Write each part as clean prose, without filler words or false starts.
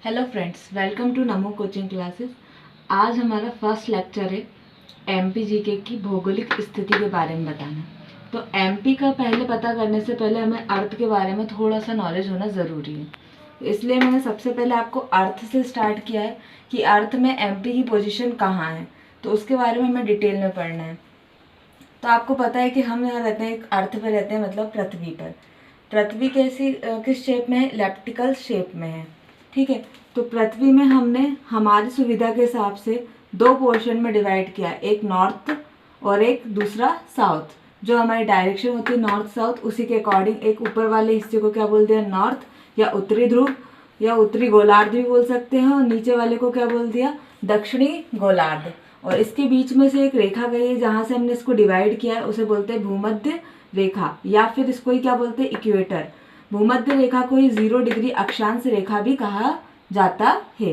Hello friends, welcome to NaMo coaching classes. आज हमारा first lecture है एमपी जीके की भौगोलिक स्थिति के बारे में बताना। तो एमपी का पहले पता करने से पहले हमें अर्थ के बारे में थोड़ा सा नॉलेज होना ज़रूरी है। तो इसलिए मैंने सबसे पहले आपको अर्थ से स्टार्ट किया है कि अर्थ में एमपी की पोजीशन कहाँ है, तो उसके बारे में हमें डिटेल में पढ़ना है। तो आपको पता है कि हम यहाँ रहते हैं, एक अर्थ पर रहते हैं, मतलब पृथ्वी पर। पृथ्वी कैसी किस शेप में है? इलिप्टिकल शेप में है। ठीक है, तो पृथ्वी में हमने हमारी सुविधा के हिसाब से दो पोर्शन में डिवाइड किया, एक नॉर्थ और एक दूसरा साउथ। जो हमारी डायरेक्शन होती है नॉर्थ साउथ, उसी के अकॉर्डिंग एक ऊपर वाले हिस्से को क्या बोल दिया? नॉर्थ या उत्तरी ध्रुव या उत्तरी गोलार्ध भी बोल सकते हैं, और नीचे वाले को क्या बोल दिया? दक्षिणी गोलार्ध। और इसके बीच में से एक रेखा गई है, जहाँ से हमने इसको डिवाइड किया है, उसे बोलते हैं भूमध्य रेखा, या फिर इसको ही क्या बोलते हैं? इक्वेटर। भूमध्य रेखा को ही 0 डिग्री अक्षांश रेखा भी कहा जाता है।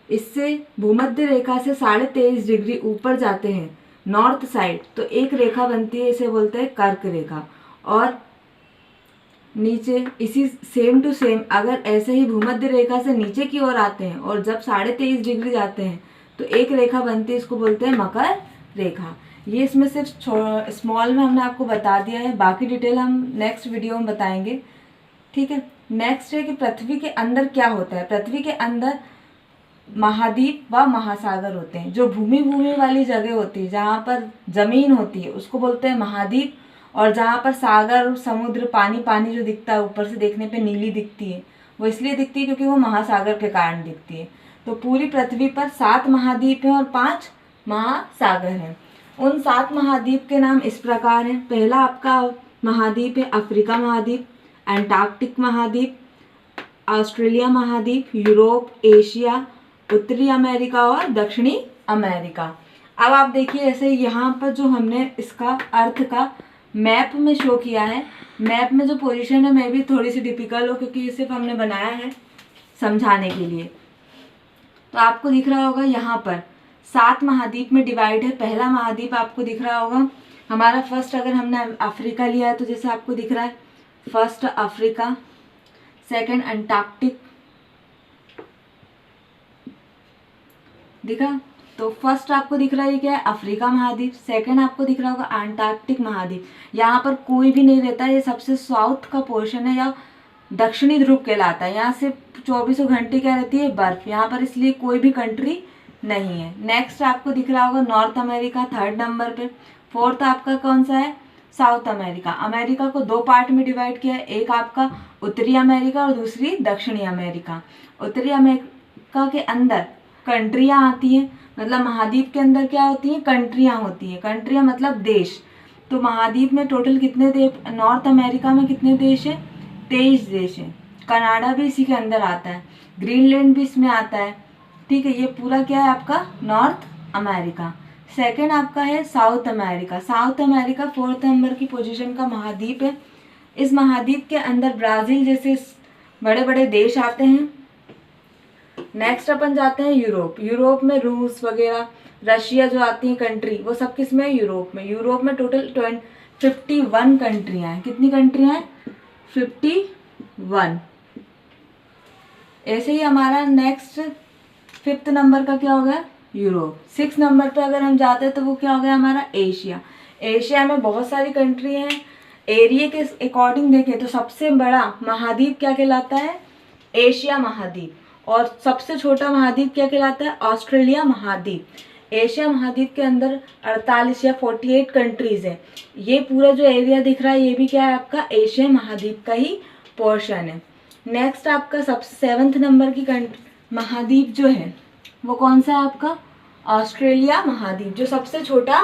इससे भूमध्य रेखा से 23.5 डिग्री ऊपर जाते हैं नॉर्थ साइड, तो एक रेखा बनती है, इसे बोलते हैं कर्क रेखा। और नीचे इसी सेम टू सेम अगर ऐसे ही भूमध्य रेखा से नीचे की ओर आते हैं और जब 23.5 डिग्री जाते हैं तो एक रेखा बनती है, इसको बोलते हैं मकर रेखा। ये इसमें सिर्फ स्मॉल में हमने आपको बता दिया है, बाकी डिटेल हम नेक्स्ट वीडियो में बताएंगे। ठीक है, नेक्स्ट है कि पृथ्वी के अंदर क्या होता है। पृथ्वी के अंदर महाद्वीप व महासागर होते हैं। जो भूमि वाली जगह होती है, जहाँ पर जमीन होती है, उसको बोलते हैं महाद्वीप। और जहाँ पर सागर समुद्र पानी जो दिखता है ऊपर से देखने पे नीली दिखती है, वो इसलिए दिखती है क्योंकि वो महासागर के कारण दिखती है। तो पूरी पृथ्वी पर 7 महाद्वीप हैं और 5 महासागर हैं। उन 7 महाद्वीप के नाम इस प्रकार हैं। पहला आपका महाद्वीप है अफ्रीका महाद्वीप, अंटार्कटिक महाद्वीप, ऑस्ट्रेलिया महाद्वीप, यूरोप, एशिया, उत्तरी अमेरिका और दक्षिणी अमेरिका। अब आप देखिए, ऐसे यहाँ पर जो हमने इसका अर्थ का मैप में शो किया है, मैप में जो पोजीशन है मैं भी थोड़ी सी डिफिकल्ट हो, क्योंकि ये सिर्फ हमने बनाया है समझाने के लिए। तो आपको दिख रहा होगा यहाँ पर 7 महाद्वीप में डिवाइड है। पहला महाद्वीप आपको दिख रहा होगा हमारा फर्स्ट, अगर हमने अफ्रीका लिया है तो जैसे आपको दिख रहा है फर्स्ट अफ्रीका, सेकंड अंटार्कटिक दिखा। तो फर्स्ट आपको दिख रहा है क्या है? अफ्रीका महाद्वीप। सेकंड आपको दिख रहा होगा अंटार्कटिक महाद्वीप। यहाँ पर कोई भी नहीं रहता, ये सबसे साउथ का पोर्शन है या दक्षिणी ध्रुव कहलाता है। यहाँ से 24 घंटे क्या रहती है? बर्फ। यहाँ पर इसलिए कोई भी कंट्री नहीं है। नेक्स्ट आपको दिख रहा होगा नॉर्थ अमेरिका थर्ड नंबर पे। फोर्थ आपका कौन सा है? South America. अमेरिका को 2 पार्ट में डिवाइड किया है, एक आपका उत्तरी अमेरिका और दूसरी दक्षिणी अमेरिका। उत्तरी अमेरिका के अंदर कंट्रियाँ आती हैं, मतलब महाद्वीप के अंदर क्या होती हैं? कंट्रियाँ होती हैं। कंट्रियाँ मतलब देश। तो महाद्वीप में टोटल कितने देश? नॉर्थ अमेरिका में कितने देश हैं? 23 देश हैं। कनाडा भी इसी के अंदर आता है, ग्रीनलैंड भी इसमें आता है। ठीक है, ये पूरा क्या है आपका? North America. सेकेंड आपका है south America. South America 4th number की पोजीशन का महाद्वीप है। इस महाद्वीप के अंदर ब्राज़ील जैसे बड़े बड़े देश आते हैं। नेक्स्ट अपन जाते हैं यूरोप। यूरोप में रूस वगैरह, रशिया जो आती हैं कंट्री, वो सब किस में? यूरोप में। यूरोप में टोटल 51 कंट्रियाँ हैं। कितनी कंट्रियाँ हैं? 51। ऐसे ही हमारा नेक्स्ट 5th नंबर का क्या हो गया? यूरोप। 6 नंबर पे अगर हम जाते हैं तो वो क्या हो गया हमारा? एशिया। एशिया में बहुत सारी कंट्री हैं। एरिया के अकॉर्डिंग देखें तो सबसे बड़ा महाद्वीप क्या कहलाता है? एशिया महाद्वीप। और सबसे छोटा महाद्वीप क्या कहलाता है? ऑस्ट्रेलिया महाद्वीप। एशिया महाद्वीप के अंदर 48 या 48 कंट्रीज हैं। ये पूरा जो एरिया दिख रहा है ये भी क्या है आपका? एशिया महाद्वीप का ही पोर्शन है। नेक्स्ट आपका 7th नंबर की महाद्वीप जो है वो कौन सा है आपका? ऑस्ट्रेलिया महाद्वीप, जो सबसे छोटा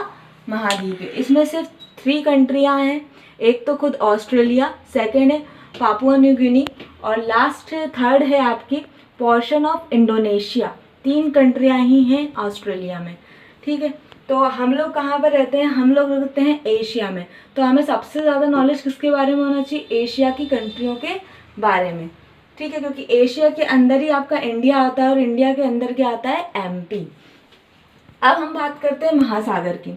महाद्वीप है। इसमें सिर्फ 3 कंट्रियाँ हैं, एक तो खुद ऑस्ट्रेलिया, सेकेंड है पापुआ न्यू गिनी, और लास्ट थर्ड है आपकी पोर्शन ऑफ इंडोनेशिया। 3 कंट्रियाँ ही हैं ऑस्ट्रेलिया में। ठीक है, तो हम लोग कहाँ पर रहते हैं? हम लोग रहते हैं एशिया में। तो हमें सबसे ज़्यादा नॉलेज किसके बारे में होना चाहिए? एशिया की कंट्रियों के बारे में। ठीक है, क्योंकि एशिया के अंदर ही आपका इंडिया आता है और इंडिया के अंदर क्या आता है? एमपी। अब हम बात करते हैं महासागर की।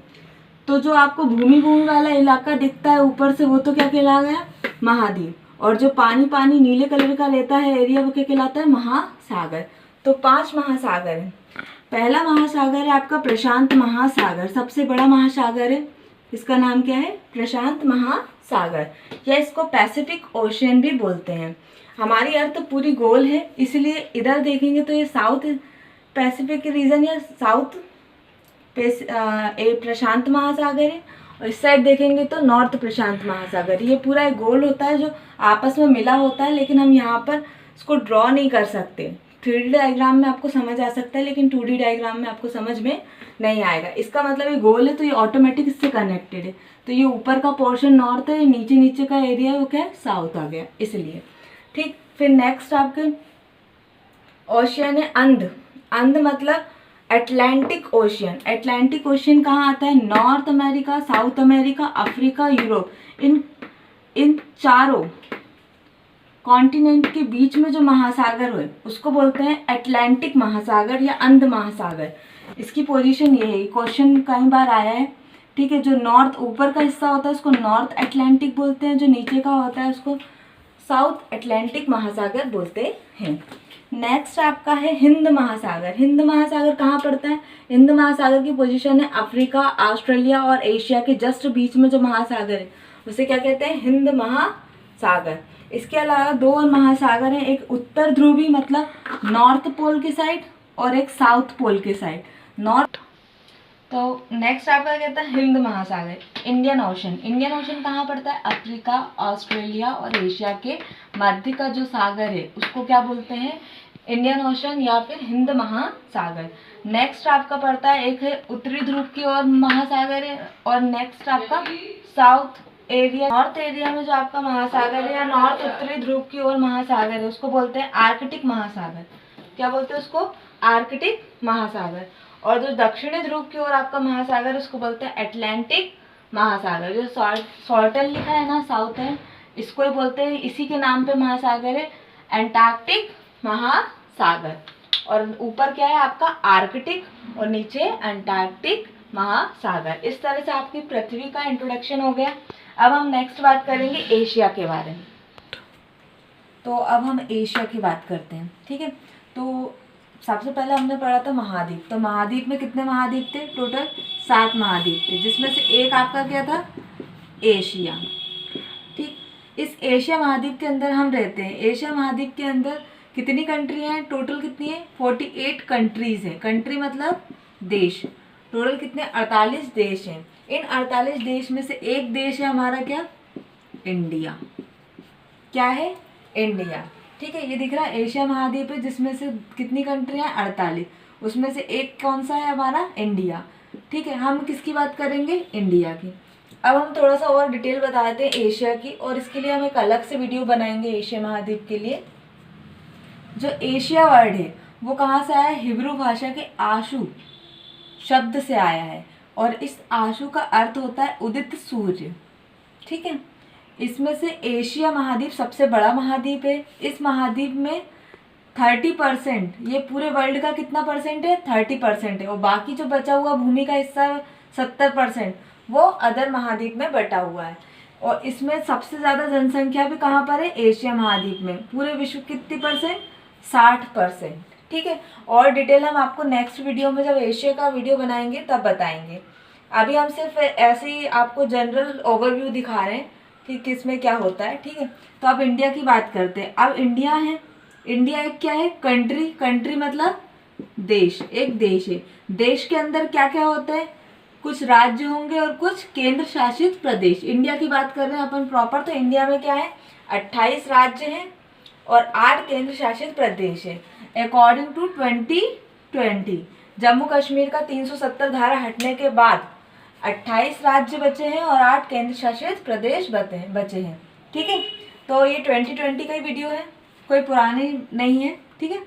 तो जो आपको भूमि वाला इलाका दिखता है ऊपर से, वो तो क्या कहला गया? महाद्वीप। और जो पानी पानी नीले कलर का लेता है एरिया वो क्या कहलाता है, महासागर। तो 5 महासागर हैं। पहला महासागर है आपका प्रशांत महासागर, सबसे बड़ा महासागर है, इसका नाम क्या है, प्रशांत महासागर, या इसको पैसिफिक ओशियन भी बोलते हैं। हमारी अर्थ पूरी गोल है, इसलिए इधर देखेंगे तो ये साउथ पैसिफिक रीजन या साउथ प्रशांत महासागर है, और इस साइड देखेंगे तो नॉर्थ प्रशांत महासागर। ये पूरा एक गोल होता है जो आपस में मिला होता है, लेकिन हम यहाँ पर इसको ड्रॉ नहीं कर सकते। 3D डायग्राम में आपको समझ आ सकता है, लेकिन 2D डायग्राम में आपको समझ में नहीं आएगा। इसका मतलब ये गोल है तो ये ऑटोमेटिक इससे कनेक्टेड है। तो ये ऊपर का पोर्शन नॉर्थ है, नीचे नीचे का एरिया है वो क्या है, साउथ आ गया, इसलिए। ठीक, फिर नेक्स्ट आपके ओशियन है अंध। अंध मतलब अटलांटिक ओशियन। अटलांटिक ओशियन कहाँ आता है, North America, South America, Africa, Europe, इन चारों कॉन्टिनेंट के बीच में जो महासागर है उसको बोलते हैं अटलांटिक महासागर या अंध महासागर। इसकी पोजीशन ये है, क्वेश्चन कई बार आया है। ठीक है, जो नॉर्थ ऊपर का हिस्सा होता है उसको नॉर्थ अटलांटिक बोलते हैं, जो नीचे का होता है उसको साउथ अटलांटिक महासागर बोलते हैं। नेक्स्ट आपका है हिंद महासागर। हिंद महासागर कहाँ पड़ता है, हिंद महासागर की पोजीशन है अफ्रीका, ऑस्ट्रेलिया और एशिया के जस्ट बीच में जो महासागर है उसे क्या कहते हैं, हिंद महासागर। इसके अलावा 2 और महासागर हैं, एक उत्तर ध्रुवी मतलब नॉर्थ पोल के साइड और एक साउथ पोल के साइड, नॉर्थ। तो नेक्स्ट आपका कहता है हिंद महासागर। Indian ocean. इंडियन ओशन कहाँ पड़ता है, अफ्रीका, ऑस्ट्रेलिया और एशिया के मध्य का जो सागर है उसको क्या बोलते हैं, इंडियन ओशन या फिर हिंद महासागर। नेक्स्ट आपका पड़ता है, एक है उत्तरी ध्रुव की ओर महासागर है, और नेक्स्ट आपका साउथ एरिया, नॉर्थ एरिया में जो आपका महासागर है या नॉर्थ उत्तरी ध्रुव की ओर महासागर है उसको बोलते हैं आर्कटिक महासागर। क्या बोलते हैं उसको, आर्कटिक महासागर। और जो दक्षिणी ध्रुव की ओर आपका महासागर है उसको बोलते हैं अटलांटिक महासागर। जो सॉल्टन लिखा है ना, साउथ है, इसको ही बोलते हैं, इसी के नाम पे महासागर है अंटार्कटिक महासागर। और ऊपर क्या है आपका आर्कटिक और नीचे अंटार्कटिक महासागर। इस तरह से आपकी पृथ्वी का इंट्रोडक्शन हो गया। अब हम नेक्स्ट बात करेंगे एशिया के बारे में। तो अब हम एशिया की बात करते हैं। ठीक है, तो सबसे पहले हमने पढ़ा था महाद्वीप। तो महाद्वीप में कितने महाद्वीप थे, टोटल 7 महाद्वीप थे, जिसमें से एक आपका क्या था, एशिया। ठीक, इस एशिया महाद्वीप के अंदर हम रहते हैं। एशिया महाद्वीप के अंदर कितनी कंट्री हैं, टोटल कितनी है, 48 कंट्रीज हैं। कंट्री मतलब देश। टोटल कितने, 48 देश हैं। इन 48 देश में से एक देश है हमारा क्या, इंडिया। क्या है, इंडिया। ठीक है, ये दिख रहा है एशिया महाद्वीप है जिसमें से कितनी कंट्री हैं, 48, उसमें से एक कौन सा है हमारा, इंडिया। ठीक है, हम किसकी बात करेंगे, इंडिया की। अब हम थोड़ा सा और डिटेल बता देते हैं एशिया की, और इसके लिए हम एक अलग से वीडियो बनाएंगे एशिया महाद्वीप के लिए। जो एशिया वर्ड है वो कहाँ से आया है, हिब्रू भाषा के आशु शब्द से आया है, और इस आशु का अर्थ होता है उदित सूर्य। ठीक है, इसमें से एशिया महाद्वीप सबसे बड़ा महाद्वीप है। इस महाद्वीप में 30%, ये पूरे वर्ल्ड का कितना परसेंट है, 30% है, और बाकी जो बचा हुआ भूमि का हिस्सा 70% वो अदर महाद्वीप में बटा हुआ है। और इसमें सबसे ज़्यादा जनसंख्या भी कहाँ पर है, एशिया महाद्वीप में। पूरे विश्व कितनी परसेंट, 60%। ठीक है, और डिटेल हम आपको नेक्स्ट वीडियो में जब एशिया का वीडियो बनाएंगे तब बताएंगे। अभी हम सिर्फ ऐसे ही आपको जनरल ओवरव्यू दिखा रहे हैं कि किस में क्या होता है। ठीक है, तो अब इंडिया की बात करते हैं। अब इंडिया है, इंडिया एक क्या है, कंट्री। कंट्री मतलब देश, एक देश है। देश के अंदर क्या क्या होता है, कुछ राज्य होंगे और कुछ केंद्र शासित प्रदेश। इंडिया की बात कर रहे हैं अपन प्रॉपर, तो इंडिया में क्या है, 28 राज्य हैं और 8 केंद्र शासित प्रदेश है। अकॉर्डिंग टू 2020 जम्मू कश्मीर का 370 धारा हटने के बाद 28 राज्य बचे हैं और 8 केंद्र शासित प्रदेश बचे हैं। ठीक है, तो ये 2020 का ही वीडियो है, कोई पुरानी नहीं है। ठीक है,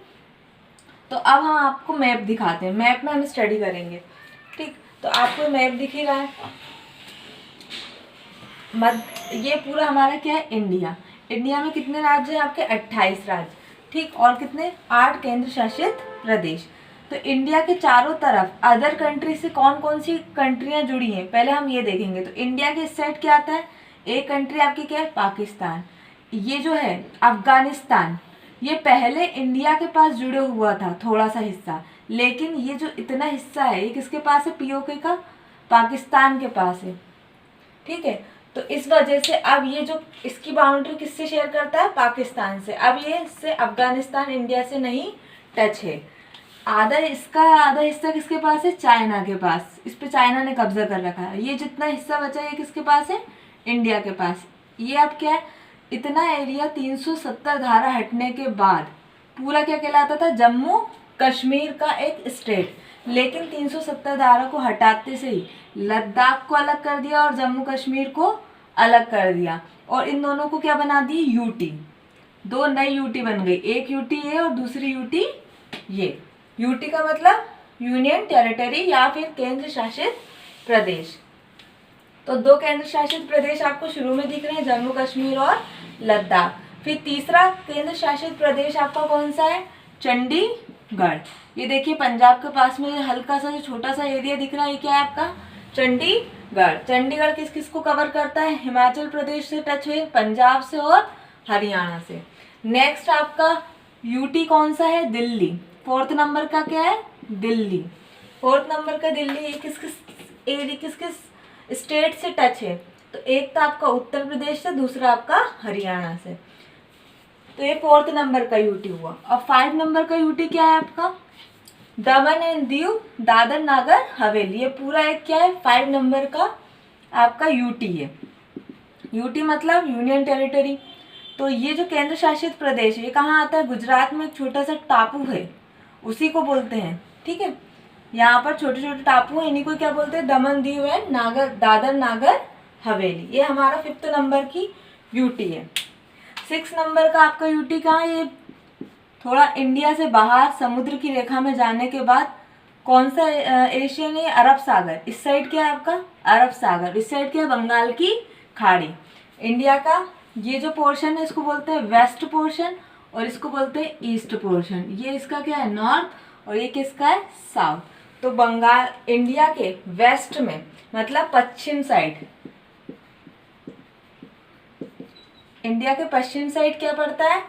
तो अब हम आपको मैप दिखाते हैं। मैप में हम स्टडी करेंगे। ठीक, तो आपको मैप दिख ही रहा है, ये पूरा हमारा क्या है, इंडिया। इंडिया में कितने राज्य हैं आपके, 28 राज्य। ठीक, और कितने, 8 केंद्र शासित प्रदेश। तो इंडिया के चारों तरफ अदर कंट्री से कौन कौन सी कंट्रियां जुड़ी हैं, पहले हम ये देखेंगे। तो इंडिया के इस साइड क्या आता है, एक कंट्री आपकी क्या है, पाकिस्तान। ये जो है अफगानिस्तान, ये पहले इंडिया के पास जुड़े हुआ था थोड़ा सा हिस्सा, लेकिन ये जो इतना हिस्सा है ये किसके पास है, पीओके का, पाकिस्तान के पास है। ठीक है, तो इस वजह से अब ये जो इसकी बाउंड्री किससे शेयर करता है, पाकिस्तान से। अब ये इससे अफगानिस्तान इंडिया से नहीं टच है। आधा हिस्सा किसके पास है, चाइना के पास। इस पे चाइना ने कब्जा कर रखा है। ये जितना हिस्सा बचा है किसके पास है, इंडिया के पास। ये अब क्या है, इतना एरिया 370 धारा हटने के बाद पूरा क्या कहलाता था, जम्मू कश्मीर का एक स्टेट। लेकिन 370 धारा को हटाते से ही लद्दाख को अलग कर दिया और जम्मू कश्मीर को अलग कर दिया, और इन दोनों को क्या बना दी, यूटी। दो नई यूटी बन गई, एक यूटी ये और दूसरी यूटी ये। यूटी का मतलब यूनियन टेरिटरी या फिर केंद्र शासित प्रदेश। तो दो केंद्र शासित प्रदेश आपको शुरू में दिख रहे हैं, जम्मू कश्मीर और लद्दाख। फिर तीसरा केंद्र शासित प्रदेश आपका कौन सा है, चंडीगढ़। ये देखिए पंजाब के पास में हल्का सा जो छोटा सा एरिया दिख रहा है, ये क्या है आपका, चंडीगढ़। चंडीगढ़ किस किस को कवर करता है, हिमाचल प्रदेश से टच है, पंजाब से और हरियाणा से। नेक्स्ट आपका यूटी कौन सा है, दिल्ली। फोर्थ नंबर का क्या है, दिल्ली। फोर्थ नंबर का दिल्ली। ये किस किस स्टेट से टच है, तो एक तो आपका उत्तर प्रदेश से, दूसरा आपका हरियाणा से। तो ये फोर्थ नंबर का यूटी हुआ। और 5 नंबर का यूटी क्या है आपका, दमन एंड दीव, दादर नागर हवेली। ये पूरा एक क्या है, 5 नंबर का आपका यूटी है। यूटी मतलब यूनियन टेरिटरी। तो ये जो केंद्र शासित प्रदेश है ये कहाँ आता है, गुजरात में एक छोटा सा टापू है, उसी को बोलते हैं। ठीक है, यहाँ पर छोटे छोटे टापू हैं, इन्हीं को क्या बोलते हैं, दमन दीव एंड दादर नागर हवेली। ये हमारा 5th नंबर की यूटी है। 6 नंबर का आपका यूटी कहाँ है, ये थोड़ा इंडिया से बाहर समुद्र की रेखा में जाने के बाद कौन सा एशियन है, अरब सागर। इस साइड क्या है आपका, अरब सागर। इस साइड क्या है, बंगाल की खाड़ी। इंडिया का ये जो पोर्शन है इसको बोलते हैं वेस्ट पोर्शन, और इसको बोलते हैं ईस्ट पोर्शन। ये इसका क्या है, नॉर्थ, और ये किसका है, साउथ। तो बंगाल इंडिया के वेस्ट में मतलब पश्चिम साइड, इंडिया के पश्चिम साइड क्या पड़ता है,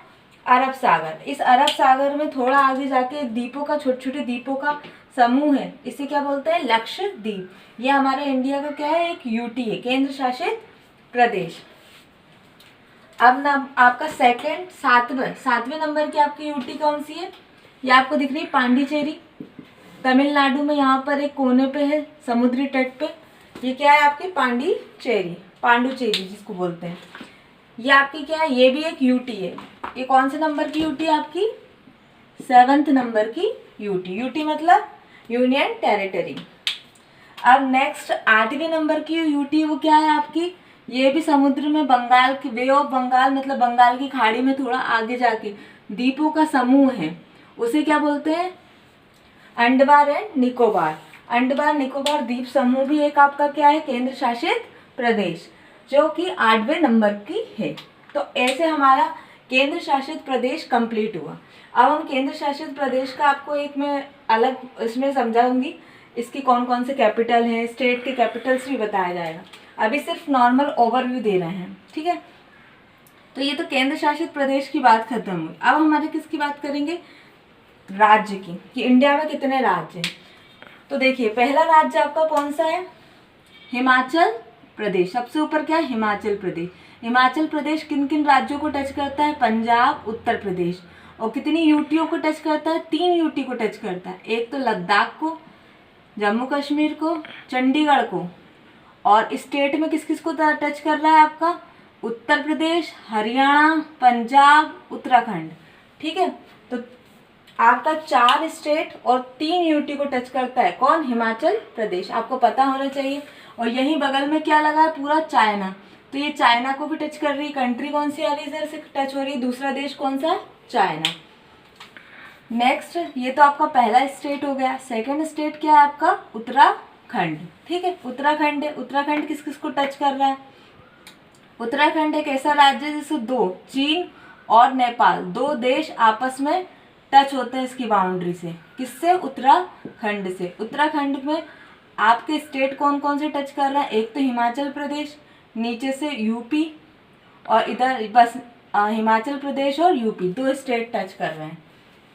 अरब सागर। इस अरब सागर में थोड़ा आगे जाके एक द्वीपों का, छोटे छोटे द्वीपों का समूह है, इसे क्या बोलते हैं, लक्षद्वीप। ये हमारे इंडिया का क्या है, एक यूटी है, केंद्र शासित प्रदेश। अब ना आपका सातवें नंबर की आपकी यूटी कौन सी है, ये आपको दिख रही है पांडिचेरी, तमिलनाडु में। यहाँ पर एक कोने पे है समुद्री तट पे, ये क्या है आपकी पांडुचेरी जिसको बोलते हैं। ये आपकी क्या है, ये भी एक यूटी है। ये कौन से नंबर की यूटी है आपकी, 7th नंबर की यूटी। यूटी मतलब यूनियन टेरिटरी। अब नेक्स्ट 8वें नंबर की यूटी, वो क्या है आपकी, ये भी समुद्र में, बंगाल की वे ऑफ बंगाल मतलब बंगाल की खाड़ी में थोड़ा आगे जाके द्वीपों का समूह है, उसे क्या बोलते हैं, अंडमान एंड निकोबार। अंडमान निकोबार द्वीप समूह भी एक आपका क्या है, केंद्र शासित प्रदेश, जो कि 8वें नंबर की है। तो ऐसे हमारा केंद्र शासित प्रदेश कंप्लीट हुआ। अब हम केंद्र शासित प्रदेश का आपको एक मैं अलग इसमें समझाऊंगी, इसकी कौन कौन से कैपिटल हैं, स्टेट के कैपिटल्स भी बताया जाएगा। अभी सिर्फ नॉर्मल ओवरव्यू दे रहे हैं, ठीक है। तो ये तो केंद्र शासित प्रदेश की बात खत्म हुई। अब हमारे किसकी बात करेंगे, राज्य की, कि इंडिया में कितने राज्य हैं। तो देखिए पहला राज्य आपका कौन सा है, हिमाचल प्रदेश। सबसे ऊपर क्या है, हिमाचल प्रदेश। हिमाचल प्रदेश किन किन राज्यों को टच करता है, पंजाब, उत्तर प्रदेश। और कितनी यूटियों को टच करता है, 3 यूटी को टच करता है। एक तो लद्दाख को, जम्मू कश्मीर को, चंडीगढ़ को। और स्टेट में किस किस को टच कर रहा है आपका, उत्तर प्रदेश, हरियाणा, पंजाब, उत्तराखंड। ठीक है, तो आपका 4 स्टेट और 3 यूटी को टच करता है कौन, हिमाचल प्रदेश। आपको पता होना चाहिए। और यहीं बगल में क्या लगा है, पूरा चाइना। तो ये चाइना को भी टच कर रही है। कंट्री कौन सी वाली इधर से टच हो रही है, दूसरा देश कौन सा है, चाइना। नेक्स्ट, ये तो आपका पहला स्टेट हो गया। सेकंड स्टेट क्या है आपका, उत्तराखंड। ठीक है, उत्तराखंड है। उत्तराखंड किस किस को टच कर रहा है, उत्तराखंड एक ऐसा राज्य है जिससे 2, चीन और नेपाल, 2 देश आपस में टच होते हैं इसकी बाउंड्री से। किससे, उत्तराखंड से। उत्तराखंड में आपके स्टेट कौन कौन से टच कर रहा है, एक तो हिमाचल प्रदेश, नीचे से यूपी, और इधर बस हिमाचल प्रदेश और यूपी, 2 स्टेट टच कर रहे हैं।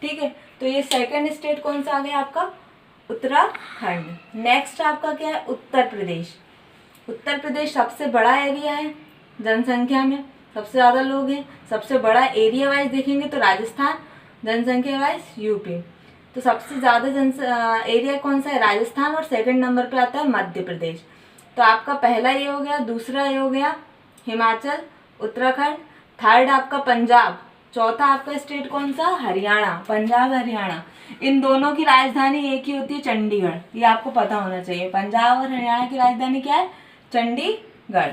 ठीक है, तो ये सेकंड स्टेट कौन सा आ गया आपका? उत्तराखंड। नेक्स्ट आपका क्या है? उत्तर प्रदेश। उत्तर प्रदेश सबसे बड़ा एरिया है जनसंख्या में, सबसे ज़्यादा लोग हैं। सबसे बड़ा एरिया वाइज देखेंगे तो राजस्थान, जनसंख्या वाइज यूपी। तो सबसे ज़्यादा एरिया कौन सा है? राजस्थान। और सेकंड नंबर पे आता है मध्य प्रदेश। तो आपका पहला ये हो गया, दूसरा ये हो गया हिमाचल, उत्तराखंड, थर्ड आपका पंजाब, चौथा आपका स्टेट कौन सा? हरियाणा। पंजाब हरियाणा, इन दोनों की राजधानी एक ही होती है, चंडीगढ़। ये आपको पता होना चाहिए। पंजाब और हरियाणा की राजधानी क्या है? चंडीगढ़।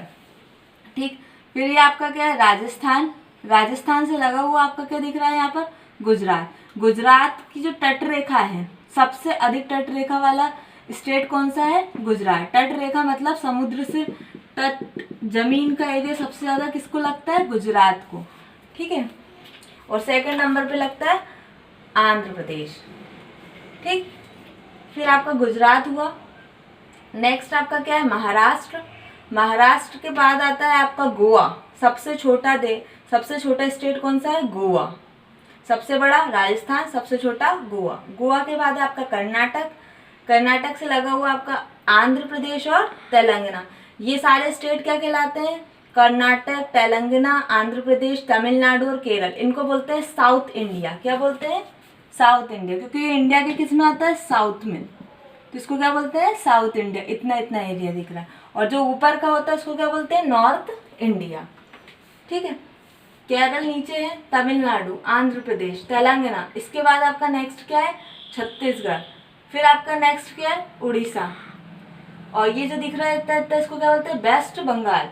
ठीक, फिर ये आपका क्या है? राजस्थान। राजस्थान से लगा हुआ आपका क्या दिख रहा है यहाँ पर? गुजरात। गुजरात की जो तट रेखा है, सबसे अधिक तट रेखा वाला स्टेट कौन सा है? गुजरात। तट रेखा मतलब समुद्र से तट, जमीन का एरिया सबसे ज़्यादा किसको लगता है? गुजरात को। ठीक है, और सेकंड नंबर पे लगता है आंध्र प्रदेश। ठीक, फिर आपका गुजरात हुआ। नेक्स्ट आपका क्या है? महाराष्ट्र। महाराष्ट्र के बाद आता है आपका गोवा। सबसे छोटा स्टेट कौन सा है? गोवा। सबसे बड़ा राजस्थान, सबसे छोटा गोवा। गोवा के बाद आपका कर्नाटक। कर्नाटक से लगा हुआ आपका आंध्र प्रदेश और तेलंगाना। ये सारे स्टेट क्या कहलाते हैं? कर्नाटक, तेलंगाना, आंध्र प्रदेश, तमिलनाडु और केरल। इनको बोलते हैं साउथ इंडिया। क्या बोलते हैं? साउथ इंडिया, क्योंकि ये इंडिया के किस में आता है? साउथ में। तो इसको क्या बोलते हैं? South India. इतना इतना एरिया दिख रहा है। और जो ऊपर का होता है उसको क्या बोलते हैं? North India. ठीक है, केरल नीचे है, तमिलनाडु, आंध्र प्रदेश, तेलंगाना। इसके बाद आपका नेक्स्ट क्या है? छत्तीसगढ़। फिर आपका नेक्स्ट क्या है? उड़ीसा। और ये जो दिख रहा है इतना इतना, इसको क्या बोलते हैं? वेस्ट बंगाल,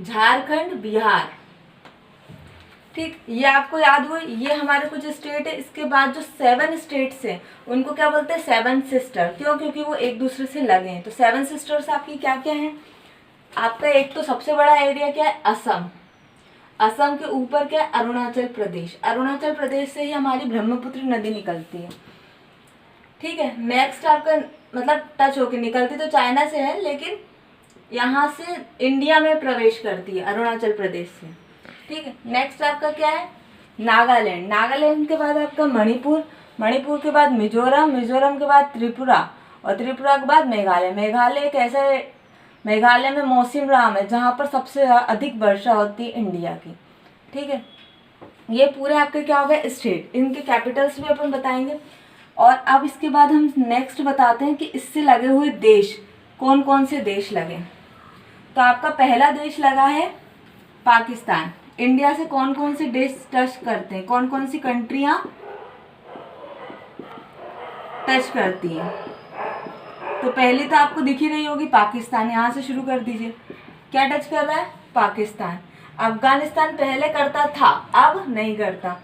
झारखंड, बिहार। ठीक, ये आपको याद हुआ, ये हमारे कुछ स्टेट है। इसके बाद जो 7 स्टेट्स हैं उनको क्या बोलते हैं? 7 सिस्टर। क्यों? क्योंकि वो एक दूसरे से लगे हैं। तो 7 सिस्टर्स आपकी क्या क्या हैं? आपका एक तो सबसे बड़ा एरिया क्या है? असम। असम के ऊपर क्या है? अरुणाचल प्रदेश। अरुणाचल प्रदेश से ही हमारी ब्रह्मपुत्र नदी निकलती है। ठीक है, नेक्स्ट आपका मतलब टच होके निकलती तो चाइना से है, लेकिन यहाँ से इंडिया में प्रवेश करती है अरुणाचल प्रदेश से। ठीक है, नेक्स्ट आपका क्या है? नागालैंड। नागालैंड के बाद आपका मणिपुर। मणिपुर के बाद मिजोरम। मिजोरम के बाद त्रिपुरा। और त्रिपुरा के बाद मेघालय। मेघालय एक ऐसे, मेघालय में मौसिनराम है जहाँ पर सबसे अधिक वर्षा होती है इंडिया की। ठीक है, ये पूरे आपके क्या हो गए? स्टेट। इनके कैपिटल्स भी अपन बताएंगे। और अब इसके बाद हम नेक्स्ट बताते हैं कि इससे लगे हुए देश कौन कौन से देश लगे। तो आपका पहला देश लगा है पाकिस्तान। इंडिया से कौन कौन से देश टच करते हैं? कौन कौन सी कंट्रियां टच करती हैं? तो पहली तो आपको दिख ही रही होगी पाकिस्तान। यहाँ से शुरू कर दीजिए। क्या टच कर रहा है? पाकिस्तान। अफगानिस्तान पहले करता था, अब नहीं करता।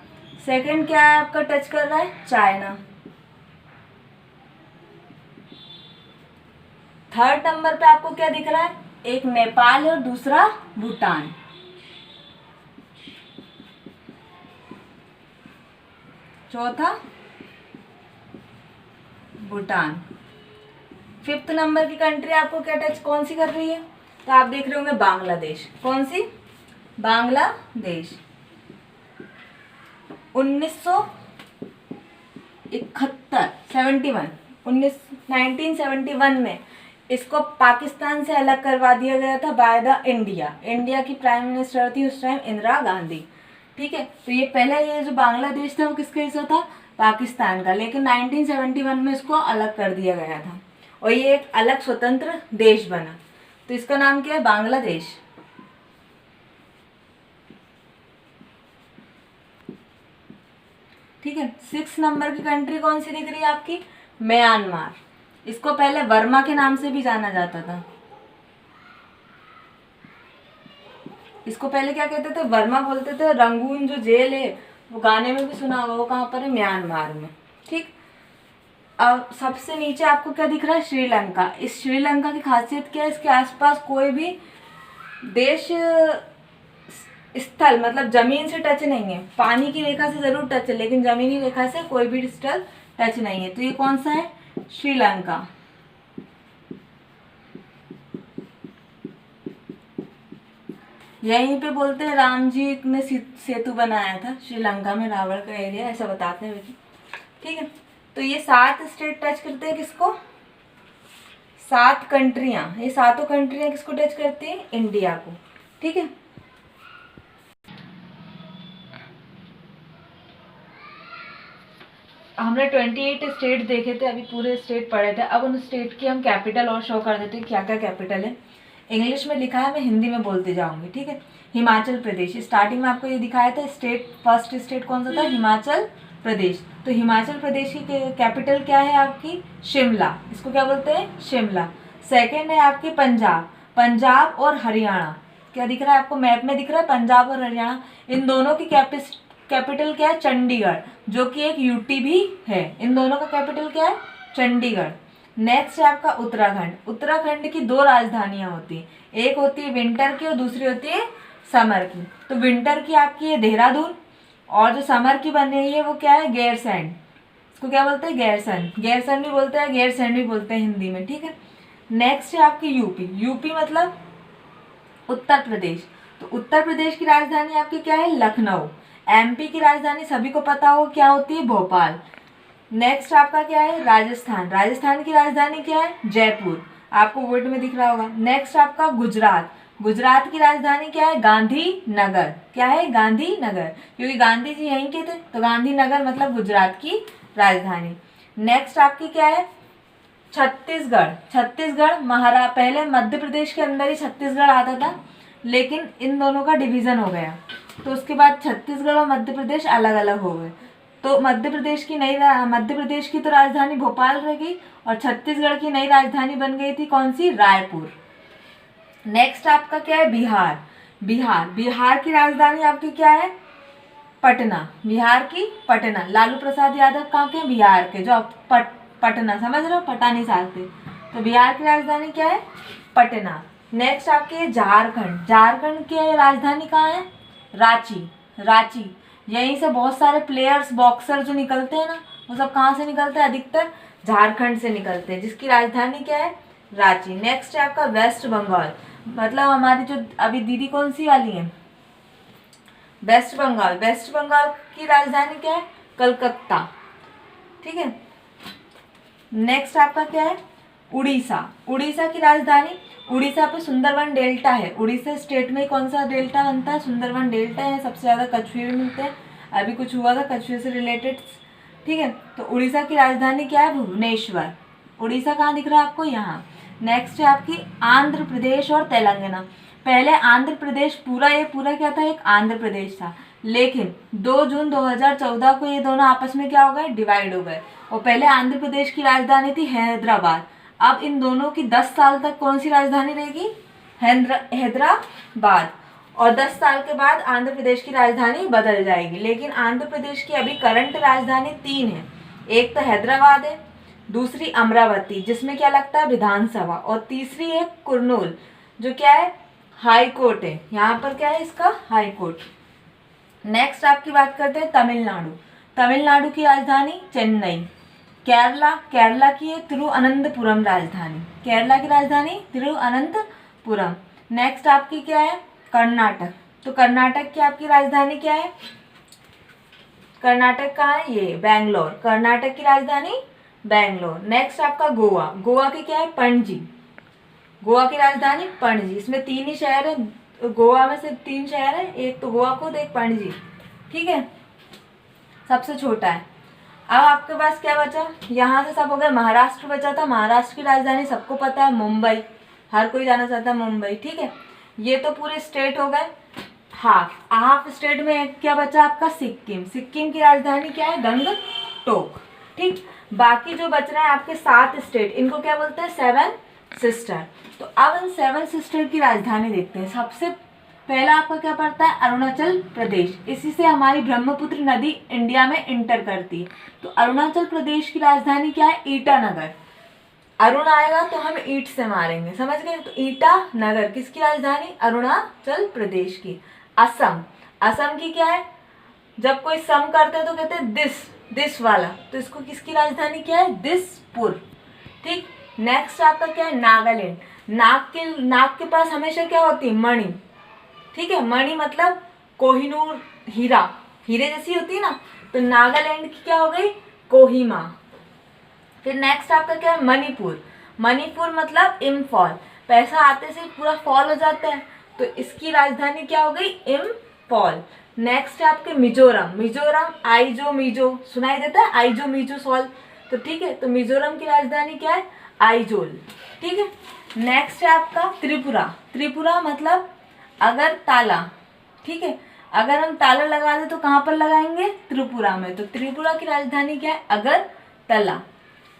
सेकंड क्या है आपका टच कर रहा है? चाइना। थर्ड नंबर पे आपको क्या दिख रहा है? एक नेपाल और दूसरा भूटान। चौथा भूटान। फिफ्थ नंबर की कंट्री आपको क्या टच कौन सी कर रही है? तो आप देख रहे होंगे बांग्लादेश। कौन सी? बांग्लादेश। 1971 में इसको पाकिस्तान से अलग करवा दिया गया था बाय द इंडिया। इंडिया की प्राइम मिनिस्टर थी उस टाइम इंदिरा गांधी। ठीक है, तो ये पहले ये जो बांग्लादेश था वो किसका हिस्सा था? पाकिस्तान का। लेकिन 1971 में इसको अलग कर दिया गया था और ये एक अलग स्वतंत्र देश बना। तो इसका नाम क्या है? बांग्लादेश। ठीक है, 6 नंबर की कंट्री कौन सी दिख रही है आपकी? म्यांमार। इसको पहले वर्मा के नाम से भी जाना जाता था। इसको पहले क्या कहते थे? वर्मा बोलते थे। रंगून जो जेल है वो गाने में भी सुना होगा, वो कहाँ पर है? म्यांमार में। ठीक, अब सबसे नीचे आपको क्या दिख रहा है? श्रीलंका। इस श्रीलंका की खासियत क्या है? इसके आसपास कोई भी देश स्थल मतलब जमीन से टच नहीं है। पानी की रेखा से जरूर टच है, लेकिन जमीनी रेखा से कोई भी स्थल टच नहीं है। तो ये कौन सा है? श्रीलंका। यहीं पे बोलते हैं राम जी ने सेतु बनाया था श्रीलंका में, रावण का एरिया, ऐसा बताते हैं बेटी। ठीक है, तो ये 7 स्टेट टच करते हैं किसको? 7 कंट्रियां, ये 7 कंट्रियां किसको टच करती हैं? इंडिया को। ठीक है, हमने 28 स्टेट देखे थे, अभी पूरे स्टेट पढ़े थे। अब उन स्टेट की हम कैपिटल और शो कर देते हैं, क्या क्या कैपिटल है। इंग्लिश में लिखा है, मैं हिंदी में बोलते जाऊंगी। ठीक है, हिमाचल प्रदेश, स्टार्टिंग में आपको ये दिखाया था स्टेट, फर्स्ट स्टेट कौन सा था? हिमाचल प्रदेश। तो हिमाचल प्रदेश की कैपिटल क्या है आपकी? शिमला, इसको क्या बोलते हैं? शिमला। सेकेंड है आपकी पंजाब, पंजाब और हरियाणा, क्या दिख रहा है आपको मैप में? दिख रहा है पंजाब और हरियाणा, इन दोनों की कैपिटल क्या है? चंडीगढ़, जो कि एक यूटी भी है। इन दोनों का कैपिटल क्या है? चंडीगढ़। नेक्स्ट है आपका उत्तराखंड, उत्तराखंड की 2 राजधानियां होती हैं, एक होती है विंटर की और दूसरी होती है समर की। तो विंटर की आपकी है देहरादून, और जो समर की बन रही है वो क्या है? गैरसैंण। इसको क्या बोलते हैं? गैरसैंण, गैरसैंण भी बोलते हैं, गैरसैंण भी बोलते हैं हिंदी में। ठीक है, नेक्स्ट है आपकी यूपी, यूपी मतलब उत्तर प्रदेश। तो उत्तर प्रदेश की राजधानी आपकी क्या है? लखनऊ। एमपी की राजधानी सभी को पता हो क्या होती है? भोपाल। नेक्स्ट आपका क्या है? राजस्थान, राजस्थान की राजधानी क्या है? जयपुर, आपको वर्ड में दिख रहा होगा। नेक्स्ट आपका गुजरात, गुजरात की राजधानी क्या है? गांधीनगर। क्या है? गांधीनगर, क्योंकि गांधी जी यहीं के थे, तो गांधीनगर मतलब गुजरात की राजधानी। नेक्स्ट आपकी क्या है? छत्तीसगढ़, छत्तीसगढ़ पहले मध्य प्रदेश के अंदर ही छत्तीसगढ़ आता था, लेकिन इन दोनों का डिवीजन हो गया, तो उसके बाद छत्तीसगढ़ और मध्य प्रदेश अलग अलग हो गए। तो मध्य प्रदेश की तो राजधानी भोपाल रह गई, और छत्तीसगढ़ की नई राजधानी बन गई थी कौन सी? रायपुर। नेक्स्ट आपका क्या है? बिहार, बिहार, बिहार की राजधानी आपकी क्या है? पटना, बिहार की पटना। लालू प्रसाद यादव कहाँ के? बिहार के, जो आप पटना समझ रहे हो, पटा नहीं सकते। तो बिहार की राजधानी क्या है? पटना। नेक्स्ट आपके है झारखंड, झारखंड की राजधानी कहाँ है? रांची, रांची। यहीं से बहुत सारे प्लेयर्स, बॉक्सर जो निकलते हैं ना, वो सब कहाँ से निकलते हैं? अधिकतर झारखंड से निकलते हैं, जिसकी राजधानी क्या है? रांची। नेक्स्ट है आपका वेस्ट बंगाल, मतलब हमारी जो अभी दीदी कौन सी वाली है? वेस्ट बंगाल, वेस्ट बंगाल की राजधानी क्या है? कलकत्ता। ठीक है, नेक्स्ट आपका क्या है? उड़ीसा, उड़ीसा की राजधानी, उड़ीसा पे सुंदरवन डेल्टा है, उड़ीसा स्टेट में कौन सा डेल्टा बनता है? सुंदरवन डेल्टा है, सबसे ज़्यादा कछुए भी मिलते हैं, अभी कुछ हुआ था कछुए से रिलेटेड। ठीक है, तो उड़ीसा की राजधानी क्या है? भुवनेश्वर। उड़ीसा कहाँ दिख रहा है आपको? यहाँ। नेक्स्ट है आपकी आंध्र प्रदेश और तेलंगाना। पहले आंध्र प्रदेश ये पूरा क्या था? एक आंध्र प्रदेश था, लेकिन 2 जून 2014 को ये दोनों आपस में क्या हो गए? डिवाइड हो गए। और पहले आंध्र प्रदेश की राजधानी थी हैदराबाद, अब इन दोनों की 10 साल तक कौन सी राजधानी रहेगी? हैदराबाद। और 10 साल के बाद आंध्र प्रदेश की राजधानी बदल जाएगी। लेकिन आंध्र प्रदेश की अभी करंट राजधानी 3 है, एक तो हैदराबाद है, दूसरी अमरावती जिसमें क्या लगता है? विधानसभा, और तीसरी है कुर्नूल, जो क्या है? हाई कोर्ट है। यहाँ पर क्या है इसका? High court. नेक्स्ट आपकी बात करते हैं तमिलनाडु, तमिलनाडु की राजधानी चेन्नई। केरला, केरला की है तिरुअनंतपुरम राजधानी, केरला की राजधानी तिरुअनंतपुरम। नेक्स्ट आपकी क्या है? कर्नाटक, तो कर्नाटक की आपकी राजधानी क्या है? कर्नाटक कहाँ है? ये बेंगलोर, कर्नाटक की राजधानी बेंगलोर। नेक्स्ट आपका गोवा, गोवा की क्या है? पणजी, गोवा की राजधानी पणजी। इसमें 3 ही शहर है, गोवा में से 3 शहर है, एक तो गोवा खुद, एक पणजी। ठीक है, सबसे छोटा है। अब आपके पास क्या बचा? यहाँ से सब हो गया, महाराष्ट्र बचा था, महाराष्ट्र की राजधानी सबको पता है मुंबई, हर कोई जाना चाहता है मुंबई। ठीक है, ये तो पूरे स्टेट हो गए। हाफ स्टेट में एक क्या बचा आपका? सिक्किम, सिक्किम की राजधानी क्या है? गंगटोक। ठीक, बाकी जो बच रहे हैं आपके 7 स्टेट, इनको क्या बोलते हैं? 7 सिस्टर। तो अब इन 7 सिस्टर की राजधानी देखते हैं। सबसे पहला आपका क्या पड़ता है? अरुणाचल प्रदेश, इसी से हमारी ब्रह्मपुत्र नदी इंडिया में इंटर करती है। तो अरुणाचल प्रदेश की राजधानी क्या है? ईटानगर। अरुण आएगा तो हम ईट से मारेंगे, समझ गए? तो ईटानगर किसकी राजधानी? अरुणाचल प्रदेश की। असम, असम की क्या है? जब कोई सम करते हैं तो कहते हैं दिस वाला, तो इसको किसकी राजधानी क्या है? दिसपुर। ठीक, नेक्स्ट आपका क्या है? नागालैंड, नाक के पास हमेशा क्या होती है? मणि, ठीक है। मणि मतलब कोहिनूर, हीरा, हीरे जैसी होती है ना, तो नागालैंड की क्या हो गई, कोहिमा। फिर नेक्स्ट आपका क्या है, मणिपुर। मणिपुर मतलब इम्फॉल, पैसा आते से पूरा फॉल हो जाता है, तो इसकी राजधानी क्या हो गई, इम्फॉल। नेक्स्ट है आपके मिजोरम। मिजोरम आइजो मीजो, सुनाई देता है आइजो मीजो सॉल, तो ठीक है, तो मिजोरम की राजधानी क्या है, आइजोल। ठीक है। नेक्स्ट है आपका त्रिपुरा। त्रिपुरा मतलब अगरतला। ठीक है, अगर हम ताला लगा दें तो कहाँ पर लगाएंगे, त्रिपुरा में, तो त्रिपुरा की राजधानी क्या है, अगरतला।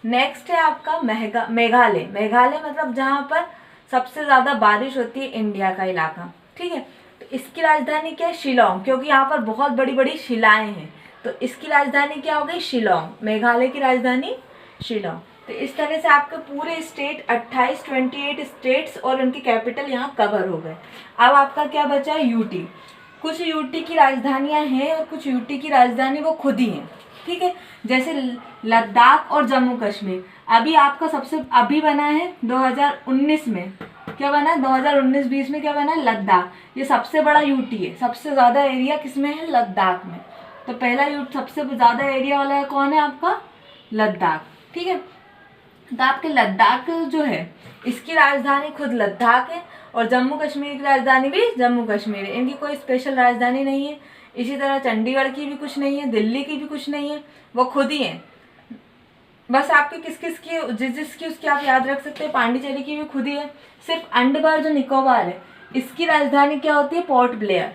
नेक्स्ट है आपका मेघालय। मेघालय मतलब जहाँ पर सबसे ज़्यादा बारिश होती है, इंडिया का इलाका। ठीक है, तो इसकी राजधानी क्या है, शिलोंग, क्योंकि यहाँ पर बहुत बड़ी बड़ी शिलाएं हैं, तो इसकी राजधानी क्या हो गई, शिलोंग। मेघालय की राजधानी शिलोंग। तो इस तरह से आपके पूरे स्टेट 28 स्टेट्स और उनकी कैपिटल यहाँ कवर हो गए। अब आपका क्या बचा है, यूटी। कुछ यूटी की राजधानियाँ हैं और कुछ यूटी की राजधानी वो खुद ही हैं। ठीक है, जैसे लद्दाख और जम्मू कश्मीर। अभी आपका सबसे अभी बना है 2019 में, क्या बना है 2019-20 में क्या बना है, लद्दाख। ये सबसे बड़ा यूटी है, सबसे ज़्यादा एरिया किसमें है, लद्दाख में। तो पहला यूटी सबसे ज़्यादा एरिया वाला है कौन है, आपका लद्दाख। ठीक है, तो आपके लद्दाख जो है इसकी राजधानी खुद लद्दाख है, और जम्मू कश्मीर की राजधानी भी जम्मू कश्मीर है। इनकी कोई स्पेशल राजधानी नहीं है। इसी तरह चंडीगढ़ की भी कुछ नहीं है, दिल्ली की भी कुछ नहीं है, वो खुद ही हैं। बस आपके किस किस की जिस जिसकी उसकी आप याद रख सकते हैं। पांडिचेरी की भी खुद ही है। सिर्फ अंडमान जो निकोबार है इसकी राजधानी क्या होती है, पोर्ट ब्लेयर।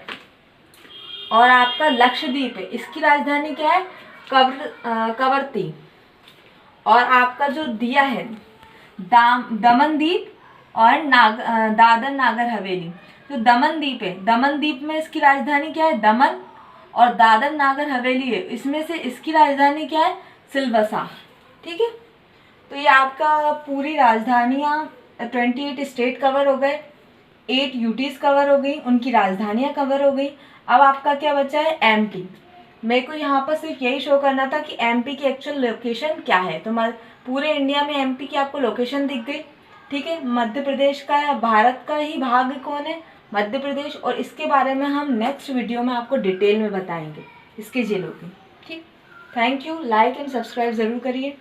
और आपका लक्षद्वीप है, इसकी राजधानी क्या है, कवरत्ती। और आपका जो दिया है दमनदीप और दादर नागर हवेली। जो दमनदीप है, दमनदीप में इसकी राजधानी क्या है, दमन, और दादर नागर हवेली है, इसमें से इसकी राजधानी क्या है, सिलवसा। ठीक है, तो ये आपका पूरी राजधानियाँ 28 स्टेट कवर हो गए, 8 यूटीज कवर हो गई, उनकी राजधानियाँ कवर हो गई। अब आपका क्या बचा है, एमपी। मेरे को यहाँ पर सिर्फ यही शो करना था कि एमपी की एक्चुअल लोकेशन क्या है, तो पूरे इंडिया में एमपी की आपको लोकेशन दिख गई। ठीक है, मध्य प्रदेश का या भारत का ही भाग कौन है, मध्य प्रदेश, और इसके बारे में हम नेक्स्ट वीडियो में आपको डिटेल में बताएंगे, इसके जिलों की। ठीक, thank you. Like and subscribe ज़रूर करिए।